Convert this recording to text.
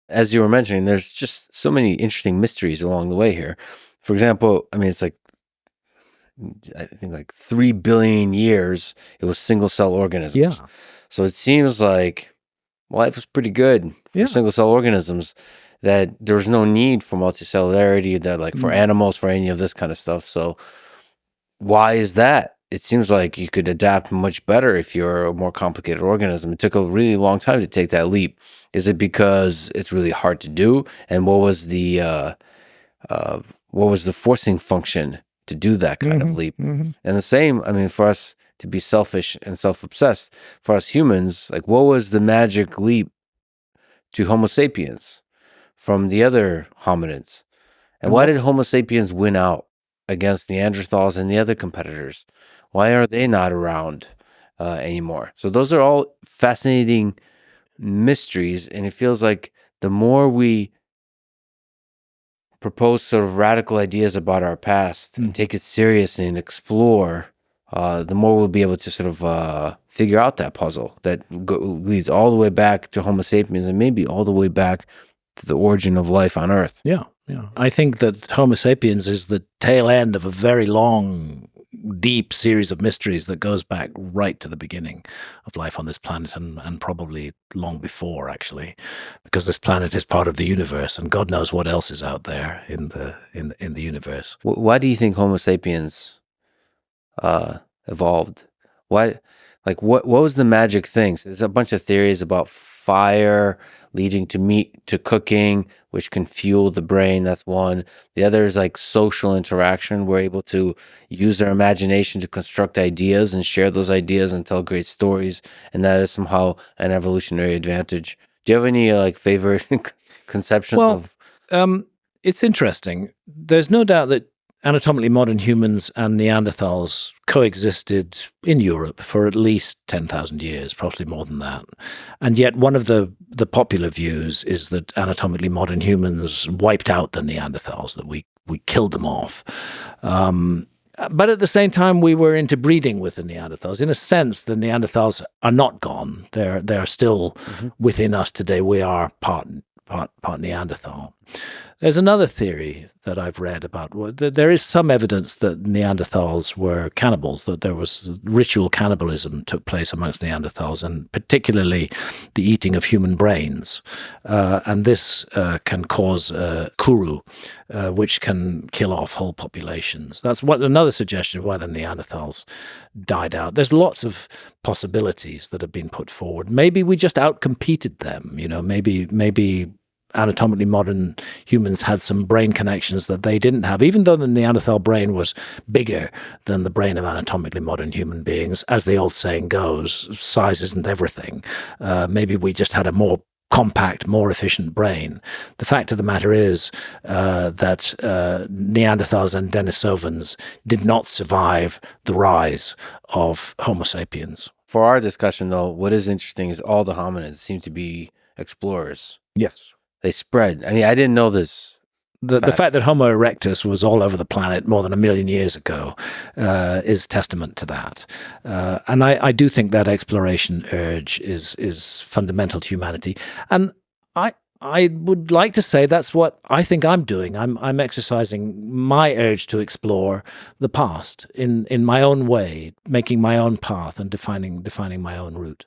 as you were mentioning, there's just so many interesting mysteries along the way here. For example, I mean, it's like, I think like 3 billion years, it was single cell organisms. Yeah. So it seems like life was pretty good for single cell organisms, that there was no need for multicellularity, that like for animals, for any of this kind of stuff. So why is that? It seems like you could adapt much better if you're a more complicated organism. It took a really long time to take that leap. Is it because it's really hard to do? And what was the forcing function to do that kind of leap? And the same, I mean, for us to be selfish and self-obsessed, for us humans, like, what was the magic leap to Homo sapiens from the other hominids? And why did Homo sapiens win out against Neanderthals and the other competitors? Why are they not around anymore? So those are all fascinating mysteries, and it feels like the more we propose sort of radical ideas about our past and take it seriously and explore, the more we'll be able to sort of figure out that puzzle that leads all the way back to Homo sapiens, and maybe all the way back to the origin of life on Earth. Yeah. I think that Homo sapiens is the tail end of a very long, deep series of mysteries that goes back right to the beginning of life on this planet, and probably long before, actually, because this planet is part of the universe, and God knows what else is out there in the universe. Why do you think Homo sapiens evolved? Why, like, what was the magic thing? So there's a bunch of theories about fire leading to meat, to cooking, which can fuel the brain. That's one. The other is like social interaction. We're able to use our imagination to construct ideas and share those ideas and tell great stories, and that is somehow an evolutionary advantage. Do you have any like favorite conceptions of? It's interesting. There's no doubt that anatomically modern humans and Neanderthals coexisted in Europe for at least 10,000 years, probably more than that. And yet one of the popular views is that anatomically modern humans wiped out the Neanderthals, that we killed them off. But at the same time, we were interbreeding with the Neanderthals. In a sense, the Neanderthals are not gone. They're still within us today. We are part Neanderthal. There's another theory that I've read about. There is some evidence that Neanderthals were cannibals, that there was ritual cannibalism took place amongst Neanderthals, and particularly the eating of human brains. And this can cause kuru, which can kill off whole populations. That's another suggestion of why the Neanderthals died out. There's lots of possibilities that have been put forward. Maybe we just outcompeted them. Maybe anatomically modern humans had some brain connections that they didn't have, even though the Neanderthal brain was bigger than the brain of anatomically modern human beings. As the old saying goes, size isn't everything. Maybe we just had a more compact, more efficient brain. The fact of the matter is that Neanderthals and Denisovans did not survive the rise of Homo sapiens. For our discussion, though, what is interesting is all the hominids seem to be explorers. Yes. They spread. I mean, I didn't know this. The fact that Homo erectus was all over the planet more than 1 million years ago is testament to that. And I do think that exploration urge is fundamental to humanity. And I would like to say that's what I think I'm doing. I'm exercising my urge to explore the past in my own way, making my own path and defining my own route.